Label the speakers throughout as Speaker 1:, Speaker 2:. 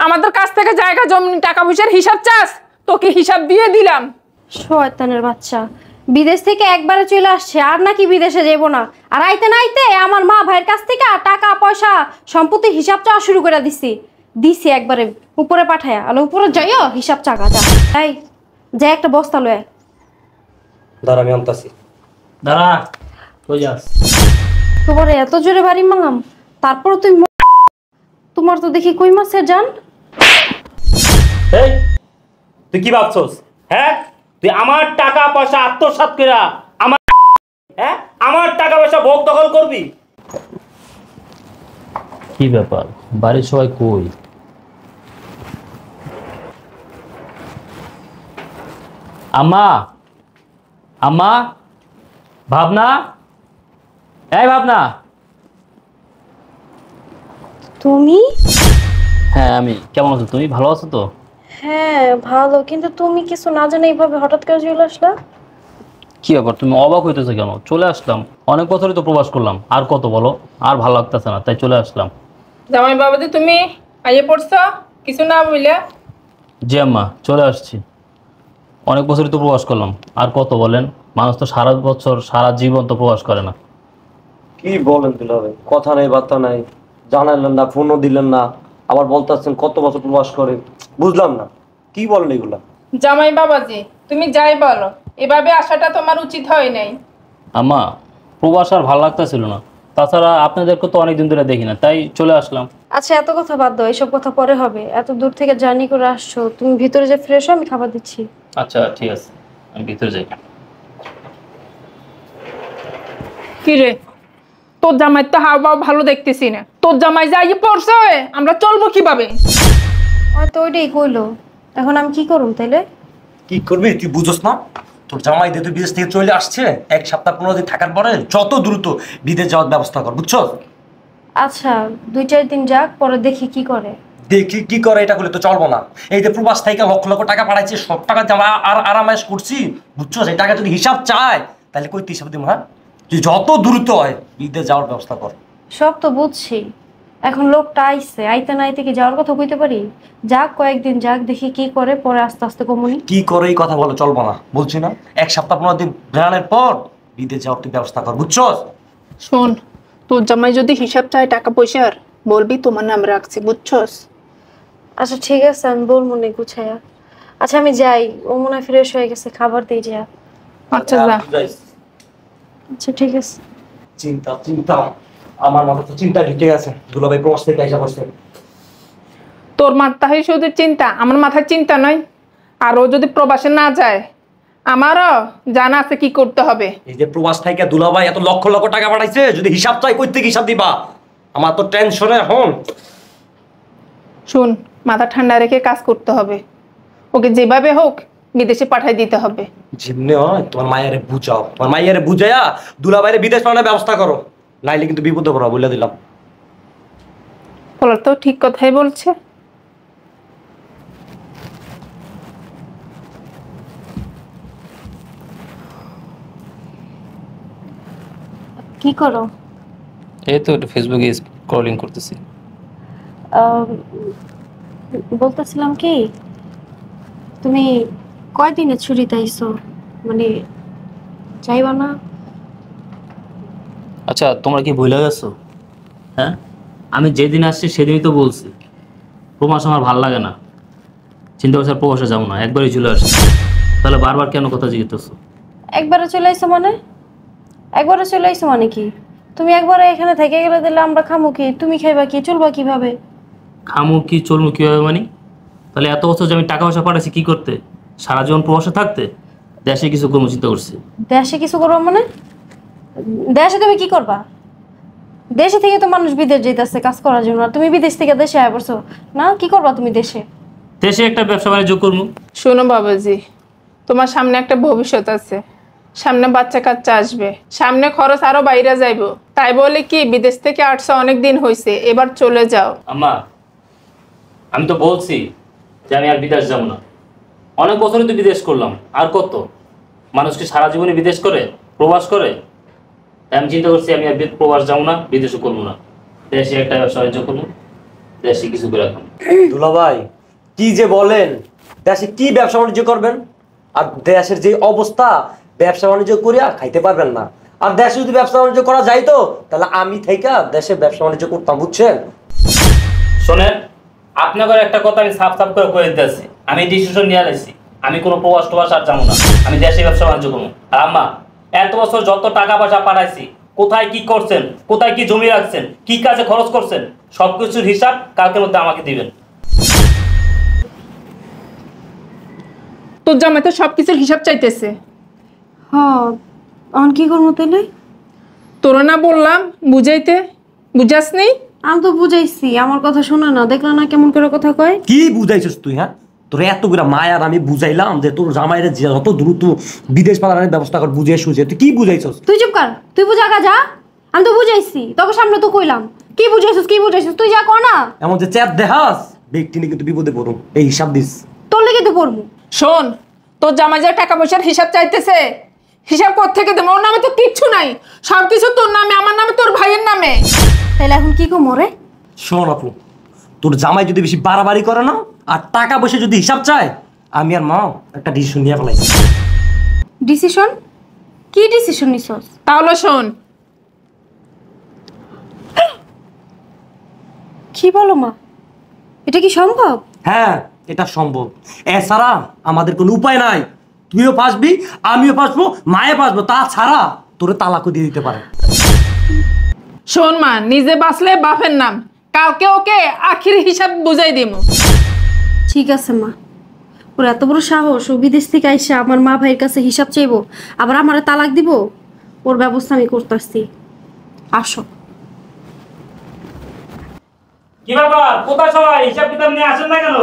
Speaker 1: আমাদের কাছ থেকে জায়গা জমি টাকা পয়সার হিসাব চাস, তোকে হিসাব দিয়ে দিলাম।
Speaker 2: শয়তানের বাচ্চা, বিদেশ থেকে একবারে চলে আসছে আর নাকি বিদেশে যাবো না। আর আইতে না আইতে আমার মা ভাইয়ের কাছ থেকে টাকা পয়সা সম্পত্তি হিসাব চাওয়া শুরু করে দিছি একবারে উপরে পাঠায়া। আলো উপরে যাইও হিসাব চাকা যা। এই যে একটা বস্তা লয়।
Speaker 3: দাঁড়া আমি আনতাছি।
Speaker 4: দাঁড়া, কই যাস?
Speaker 2: তোমারে এত জোরে বাড়ি মারলাম, তারপর তোমার তো দেখি কই মাছের জান।
Speaker 4: এই তুই কি ভাবছস? হ্যাঁ, তুই আমার টাকা পয়সা আত্মসাৎ কইরা আমার টাকা পয়সা ভোগ দখল করবি? কি ব্যাপার, বাড়ির সবাই কই? আম্মা, আম্মা, ভাবনা, এই ভাবনা।
Speaker 2: তুমি?
Speaker 4: হ্যাঁ আমি। কেমন আছো তুমি? ভালো আছো তো?
Speaker 2: হ্যাঁ ভালো, কিন্তু তুমি কিছু না জানে এইভাবে হঠাৎ করে চলে আসলা।
Speaker 4: কি ব্যাপার, তুমি অবাক হইতেছো কেন? চলে আসলাম, অনেক বছরই তো প্রবাস করলাম, আর কত বলো? আর ভালো লাগতেছে না, তাই চলে আসলাম।
Speaker 1: জামাই বাবাজি তুমি আইয়ে পড়ছো কিছু না বইলে?
Speaker 4: জি আম্মা, চলে আসছি। অনেক বছরই তো প্রবাস করলাম, আর কত বলেন? মানুষ তো সারা বছর সারা জীবন তো প্রবাস করে না।
Speaker 3: কি বলেন দুলাভাই, কথা নাই বার্তা নাই, জানালেন না, ফোনও দিলেন না, আবার বলতেছেন কত বছর প্রবাস করে। বুঝলাম না কি বলেন এগুলা।
Speaker 1: জামাই বাবাজি তুমি যাই বলো, এভাবে আসাটা তোমার উচিত হয় নাই।
Speaker 4: আম্মা, প্রবাস আর ভালো লাগতেছিল না, তাছাড়া আপনাদেরকে তো অনেকদিন ধরে দেখি না, তাই চলে আসলাম।
Speaker 2: আচ্ছা এত কথা বাদ দাও, এসব কথা পরে হবে। এত দূর থেকে জার্নি করে আসছো, তুমি ভিতরে যে ফ্রেশ হও, আমি খাবার দিচ্ছি।
Speaker 4: আচ্ছা ঠিক আছে, আমি ভিতরে যাই।
Speaker 1: কি রে, তোর জামাই তো হাওয়া ভালো দেখতেছি না। তোর জামাই যাই পড়ছে, আমরা চলবো কিভাবে?
Speaker 2: হয়তো ওইটাই কইলো, এখন আমি কি করুম তাইলে?
Speaker 3: কি করবি তুই বুঝোস না? তোর জামাই যেহেতু বিদেশ থেকে চলে আসছে, 1 সপ্তাহ 15 দিন থাকার পরে যত দ্রুত বিদেশ যাওয়ার ব্যবস্থা কর, বুঝছো?
Speaker 2: আচ্ছা 2-4 দিন যাক, পরে দেখি কি করে।
Speaker 3: দেখি কি করে, এটা করলে তো চলবো না। এই যে প্রবাস থেকে লক্ষ লক্ষ টাকা পাঠাইছি, সব টাকা আমরা আর আরামায়েশ করছি, বুঝছো? সেই টাকা যদি হিসাব চায় তাহলে কই হিসাব দিব? হ্যাঁ, তুই যত দ্রুত হয় বিদেশ যাওয়ার ব্যবস্থা কর।
Speaker 2: সব তো বুঝছি, এখন লোকটা আইছে, আইতে না আইতে কি যাওয়ার কথা কইতে পারি? যাক কয়েকদিন যাক, দেখি কি করে, পরে আস্তে আস্তে কমুনি।
Speaker 3: কি করে এই কথা বলে চলবো না, বলছি না? 1 সপ্তাহ 15 দিন বেড়ানোর পর বিদেশ যাওয়ার তুই ব্যবস্থা কর, বুঝছো?
Speaker 1: শোন, তোর জামাই যদি হিসাব চায় টাকা পয়সার, বলবি তোমার নাম রাখছি, বুঝছস?
Speaker 2: আচ্ছা ঠিক আছে, আমি বলবো না গুছাইয়া। আচ্ছা আমি যাই, ও মনে হয় ফ্রেশ হয়ে গেছে, খাবার দিয়ে যা।
Speaker 1: আচ্ছা যা।
Speaker 2: আচ্ছা ঠিক আছে।
Speaker 3: চিন্তা চিন্তা, আমার মাথা তো চিন্তা ঢুকে গেছে। দুলাভাই প্রবাস থেকে আইসা বসছে।
Speaker 1: তোর মাথায় শুধু চিন্তা, আমার মাথায় চিন্তা নয়। আর ও যদি প্রবাসে না যায়, আমারও জানা আছে কি করতে হবে।
Speaker 3: এই যে প্রবাস থেকে দুলাভাই এত লক্ষ লক্ষ টাকা পাঠাইছে, যদি হিসাব চাই কই থেকে হিসাব দিবা? আমার তো টেনশনে এখন।
Speaker 1: শুন, মাথা ঠান্ডা রেখে কাজ করতে হবে। ওকে যেভাবে হোক বিদেশে পাঠাই দিতে হবে।
Speaker 3: যেমনি হয় তোমার মায়েরে বুঝাও, তোমার মায়েরে বুঝাইয়া দুলাভাইরে বিদেশ পাঠানোর ব্যবস্থা করো, নাইলে কিন্তু বিপদে পড়া, বলে দিলাম।
Speaker 1: বলার তো ঠিক কথাই বলছে।
Speaker 2: কি করো?
Speaker 4: এই তো একটু ফেসবুকে স্ক্রলিং করতেছি।
Speaker 2: বলতেছিলাম কি, তুমি কয়দিনে ছুটিতে আইছো? মানে যাইবা না?
Speaker 4: আচ্ছা তোমরা কি ভুলে গেছো? হ্যাঁ, আমি যেদিন আসছি সেদিনই তো বলছি প্রবাস আমার ভালো লাগে না, চিন্তা করছি আর প্রবাসে যাবো না, একবারই চলে আসছি। তাহলে বারবার কেন কথা জিজ্ঞেসো?
Speaker 2: একবারে চলে আইছো মানে? একবারে চলে আইছো মানে কি? তুমি একবারে এখানে থেকে গেলে দিলে আমরা খামু কি? তুমি খাইবা কি? চলবা কিভাবে?
Speaker 4: খামু কি চলমু কীভাবে মানে? তাহলে এত বছর যে আমি টাকা পয়সা পাঠাইছি কি করতে? সারা জীবন প্রবাসে থাকতে? দেশে কিছু কর্ম চিন্তা করছি।
Speaker 2: দেশে কিছু করবা মানে? দেশে তুমি কি করবা? দেশে থেকে তো মানুষ বিদেশ যেতেছে কাজ করার জন্য, আর তুমি বিদেশ থেকে দেশে আয় পড়ছো না? কি করবা তুমি দেশে?
Speaker 4: দেশে একটা ব্যবসা বাণিজ্য করবো।
Speaker 1: শোনো বাবাজি, তোমার সামনে একটা ভবিষ্যৎ আছে, সামনে বাচ্চা কাচ্চা আসবে, সামনে খরচ আরো বাইরে যাইব। তাই বলে কি বিদেশ থেকে আসছো অনেক দিন হয়েছে, এবার চলে যাও।
Speaker 4: আম্মা, আমি তো বলছি যে আমি আর বিদেশ যাবো না, অনেক বছরই তো বিদেশ করলাম, আর কত? মানুষ কি সারা জীবনে বিদেশ করে, প্রবাস করে? তাই আমি চিন্তা করছি আমি আর প্রবাস যাবো না, বিদেশও করবো না, দেশে একটা ব্যবসা বাণিজ্য করবো, দেশে কিছু করে রাখুন।
Speaker 3: দুলা ভাই কি যে বলেন, দেশে কি ব্যবসা বাণিজ্য করবেন? আর দেশের যে অবস্থা, ব্যবসা বাণিজ্য করিয়া খাইতে পারবেন না। আর দেশে যদি ব্যবসা বাণিজ্য করা যাইতো তাহলে আমি থাইকা দেশে ব্যবসা বাণিজ্য করতাম, বুঝছেন?
Speaker 4: শোনেন, আপনাদের একটা কথা আমি সাফ সাফ করে দিতেছি, আমি ডিসিশন নিয়ে আলাইছি, আমি কোনো প্রবাস টবাস আর যাবো না, আমি দেশে ব্যবসা বাণিজ্য করবো। আর আম্মা, এত বছর যত টাকা পয়সা পাঠাইছি, কোথায় কি করছেন, কোথায় কি জমি রাখছেন, কি কাজে খরচ করছেন, সবকিছুর হিসাব কালকের মধ্যে আমাকে দিবেন।
Speaker 1: তোর জামাই তো সবকিছুর হিসাব চাইতেছে।
Speaker 2: হ্যাঁ, এখন কি করবো তাইলে?
Speaker 1: তোরা না বললাম বুঝাইতে, বুঝাস নেই?
Speaker 2: আমি তো বুঝাইছি, আমার কথা শোনা না, দেখলা না কেমন করে কথা কয়?
Speaker 3: কি বুঝাইছিস তুই? হ্যাঁ, তোর এত করে মায়ার আমি বুঝাইলাম যে তোর জামাইরে যত দ্রুত বিদেশ পালানোর ব্যবস্থা কর, বুঝিয়ে সুঝে। তুই কি বুঝাইছিস?
Speaker 2: তুই চুপ কর, তুই বুঝা যা। আমি তো বুঝাইছি, তোকে সামনে তো কইলাম। কি বুঝাইছিস তুই যা কর না।
Speaker 3: এমন যে চ্যাট দেখাস, ব্যক্তি নিয়ে কিন্তু বিপদে পড়ুম, এই হিসাব দিস।
Speaker 2: তোর লেগে তো পড়বো।
Speaker 1: শোন, তোর জামাই যে টাকা পয়সার হিসাব চাইতেছে, হিসাব কোত্থেকে দেবো? ওর নামে তো কিচ্ছু নাই, সবকিছু তোর নামে, আমার নামে, তোর ভাইয়ের নামে।
Speaker 2: তাহলে এখন কি কম রে?
Speaker 3: শোন আপু, তোর জামাই যদি বেশি বাড়াবাড়ি করে না আর টাকা পয়সা যদি হিসাব চায়, আমি আর মা একটা ডিসিশন নিয়ে ফেলাইছি।
Speaker 2: ডিসিশন? কি ডিসিশন নিছস?
Speaker 1: তাহলে শোন,
Speaker 2: কি বলো মা, এটা কি সম্ভব?
Speaker 3: হ্যাঁ, এটা সম্ভব। এছাড়া আমাদের কোনো উপায় নাই। তুইও ফাঁসবি, আমিও ফাঁসবো, মায়ে ফাঁসবো, তাছাড়া তোরে তালাকও দিয়ে দিতে পারে।
Speaker 1: শোন মা, নিজে বাঁচলে বাপের নাম, কালকে ওকে আখির হিসাব বুঝাই দিব।
Speaker 2: ঠিক আছে মা, ওর এত বড় সাহস, ও বিদেশ থেকে আইসা আমার মা ভাইয়ের কাছে হিসাব চাইবো, আবার আমারে তালাক দিব? ওর ব্যবস্থা আমি করতেছি। আসো।
Speaker 4: কি ব্যাপার, কোথায় সবাই? হিসাব কিতাব নিয়ে আসেন না কেন?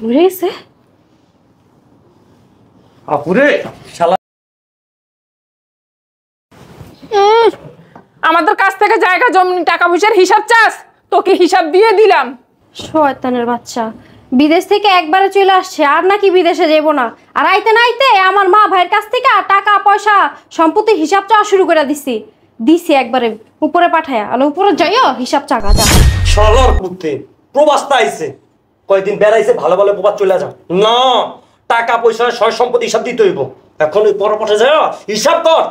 Speaker 2: মরে গেছে?
Speaker 3: আপুরে শালা,
Speaker 1: আমাদের কাছ থেকে জায়গা জমি টাকা পয়সার হিসাব চাস, তোকে হিসাব দিয়ে দিলাম।
Speaker 2: শয়তানের বাচ্চা, বিদেশ থেকে একবারে চলে আসছে, আর নাকি বিদেশে যাব না। আর আইতে না আইতে আমার মা ভাইয়ের কাছ থেকে টাকা পয়সা সম্পত্তির হিসাব চাওয়া শুরু করে দিছি একবারে উপরে পাঠায়া। আর উপরে যাইও হিসাব চাকা যা।
Speaker 3: শালার পুতে প্রবাসটা আইছে, কয়েকদিন বেড়াইছে, ভালো ভালো প্রবাস চলে যা না। টাকা পয়সা সয় সম্পত্তি হিসাব দিতে হইব। এখন ওই পরপটে যা হিসাব কর।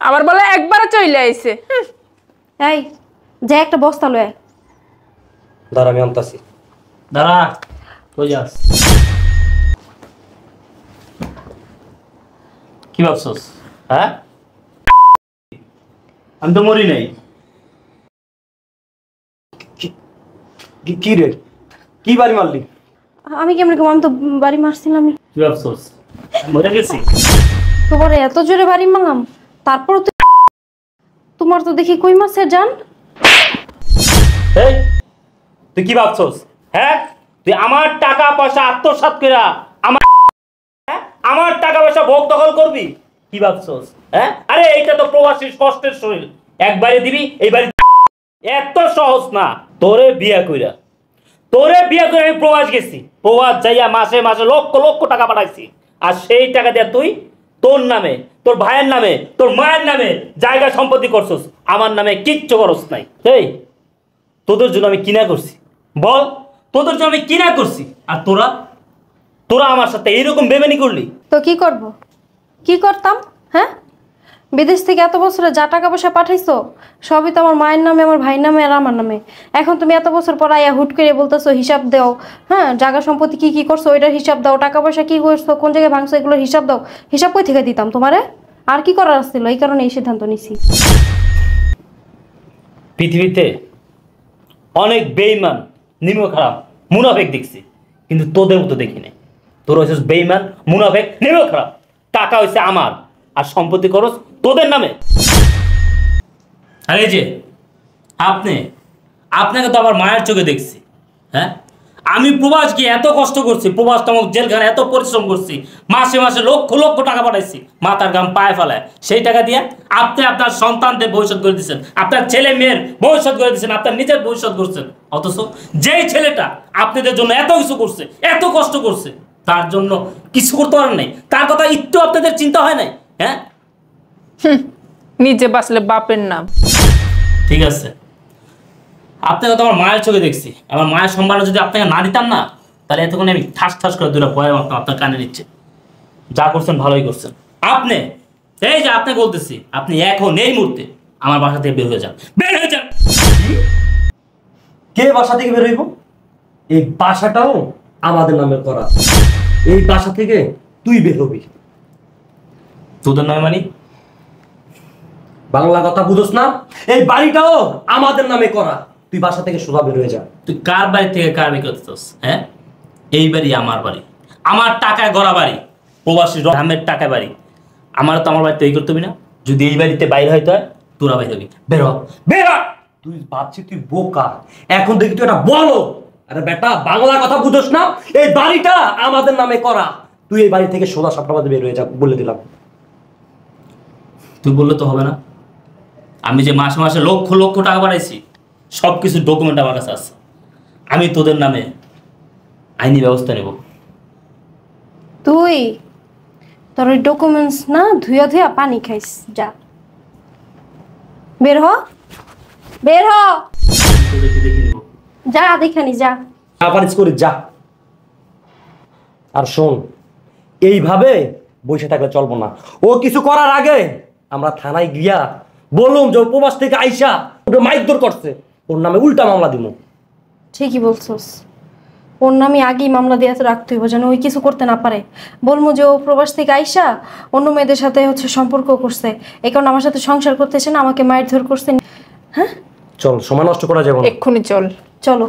Speaker 1: আবার বলে একবারে চলে আইছে।
Speaker 2: এই যে একটা বস্তা লয়।
Speaker 3: দাঁড়া, আমি আনতাছি।
Speaker 4: দাঁড়া, কই যাস? কি ভাবছস? হ্যাঁ, আমি তো মরি নাই।
Speaker 3: কি রে, কি বাড়ি মারলি?
Speaker 2: আমি কেমন কম, আমি তো বাড়ি মারছিলাম।
Speaker 4: কি ভাবছস মরে গেছি?
Speaker 2: তোমার এত জোরে বাড়ি মারলাম, তারপর তোমার তো দেখি কই মাছের জান।
Speaker 4: এই, তুই কি ভাবছস? হ্যাঁ, তুই আমার টাকা পয়সা আত্মসাৎ কইরা আমার টাকা পয়সা ভোগ দখল করবি? কি ভাবছস? হ্যাঁ, আরে এইটা তো প্রবাসীর কষ্টের শরীর, একবারে দিবি এইবারে। এত সহজ না। তোরে বিয়া কইরা আমি প্রবাস গেছি, প্রবাস যাইয়া মাসে মাসে লক্ষ লক্ষ টাকা পাঠাইছি। আর সেই টাকা দিয়ে তুই তোর নামে, তোর ভাইয়ের নামে, তোর মায়ের নামে জায়গা সম্পত্তি করছস, আমার নামে কিচ্ছু করস নাই। এই, তোদের জন্য আমি কিনা করছি, বল, তোদের জন্য আমি কিনা করছি। আর তোরা আমার সাথে এইরকম বেমানি করলি।
Speaker 2: তো কি করব, কি করতাম? হ্যাঁ, বিদেশ থেকে এত বছরে যা টাকা পয়সা পাঠাইছো সবই তো আমার মায়ের নামে, আমার ভাইয়ের নামে আর আমার নামে। এখন তুমি এত বছর পর আইয়া হুট করে বলতেছো হিসাব দাও। হ্যাঁ, জায়গা সম্পত্তি কি কি করছো ওইটার হিসাব দাও, টাকা পয়সা কি করছো, কোন জায়গায় ভাঙছো, এগুলোর হিসাব দাও। হিসাব কই থেকে দিতাম তোমারে? আর কি করার ছিল, এই কারণে এই সিদ্ধান্ত নিছি।
Speaker 4: পৃথিবীতে অনেক বেঈমান, নিম্ন খারাপ মুনাফেক দেখছি, কিন্তু তোদের মতো দেখি নাই। তোর হয়েছে বেইমান, মুনাফেক, নেমেও খারাপ। টাকা হয়েছে আমার, আর সম্পত্তি খরচ তোদের নামে। আর এই যে আপনাকে তো আবার মায়ের চোখে দেখছি। হ্যাঁ, আমি প্রবাস গিয়ে এত কষ্ট করছি, প্রবাস নামক জেলখানে এত পরিশ্রম করছি, মাসে মাসে লক্ষ লক্ষ টাকা পাঠাইছি, মাথার গাম পায়ে ফেলায়। সেই টাকা দিয়ে আপনি আপনার সন্তানদের ভবিষ্যৎ করে দিচ্ছেন, আপনার ছেলে মেয়ের ভবিষ্যৎ করে দিচ্ছেন, আপনার নিজের ভবিষ্যৎ করছেন। অথচ যেই ছেলেটা আপনাদের জন্য এত কিছু করছে, এত কষ্ট করছে, তার জন্য কিছু করতে পারেন নাই, তার কথা একটু আপনাদের চিন্তা হয় নাই। হ্যাঁ,
Speaker 1: নিজে বাঁচলে বাপের নাম।
Speaker 4: ঠিক আছে, আপনাকে তো আমার মায়ের চোখে দেখছি। আমার মায়ের সম্মানে যদি আপনাকে না দিতাম না, তাহলে এতক্ষণ আমি ঠাস ঠাস করে দুটো ভয় আপনার কানে নিচ্ছে। যা করছেন ভালোই করছেন। আপনি এই যে আপনাকে বলতেছি, আপনি এখন এই মুহূর্তে আমার বাসা থেকে বের হয়ে যান, বের হয়ে যান।
Speaker 3: কে বাসা থেকে বের হইব? এই বাসাটাও আমাদের নামে করা। এই বাসা থেকে তুই বের হবি।
Speaker 4: তোদের নয় মানে?
Speaker 3: বাংলা কথা বুঝোস না? এই বাড়িটাও আমাদের নামে করা। তুই বাসা থেকে সোজা বের হয়ে যা।
Speaker 4: তুই কার বাড়ি থেকে কার বাড়ি করতেছস? হ্যাঁ, এই বাড়ি আমার বাড়ি, আমার টাকায় গড়া বাড়ি, প্রবাসী রামের টাকায় বাড়ি। আমার তো আমার বাড়িতে এই করতে হবে না। যদি এই বাড়িতে বাইরে হইতে হয়, তোরা বাইরে হবি। বের হ, বের হ।
Speaker 3: তুই ভাবছিস তুই বোকা, এখন দেখি তুই এটা বলো। আরে বেটা, বাংলা কথা বুঝোস না? এই বাড়িটা আমাদের নামে করা। তুই এই বাড়ি থেকে সোজা 7টা বাজে বের হয়ে যা, বলে দিলাম।
Speaker 4: তুই বললে তো হবে না। আমি যে মাসে মাসে লক্ষ লক্ষ টাকা পাঠাইছি, সব কিছু ডকুমেন্ট আমার কাছে আছে। আমি তোদের নামে আইনি ব্যবস্থা নেব।
Speaker 2: তুই তোর ওই ডকুমেন্টস না ধুয়া ধুয়া পানি খাইস, যা বের হ, বের হ,
Speaker 4: তোদেরকে দেখে নেব।
Speaker 2: যা দেখানি যা।
Speaker 3: পারিস করে যা। আর শোন, এইভাবে বসে থাকলে চলবো না। ও কিছু করার আগে আমরা থানায় গিয়া বলুম যে উপবাস থেকে আইসা ওটা মাইকদর করছে, ওর নামে উল্টা মামলা দিব।
Speaker 2: ঠিকই বলছস, ওর নামে আগেই মামলা দিয়ে রাখতে হইব যেন ওই কিছু করতে না পারে। বলবো যে ও প্রবাস থেকে আইসা অন্য মেয়েদের সাথে সম্পর্ক করছে, এই কারণে আমার সাথে সংসার করতেছে না, আমাকে মারধর করছে। হ্যাঁ,
Speaker 3: চল, সময় নষ্ট করা যাবে না।
Speaker 1: এক্ষুনি চল।
Speaker 2: চলো।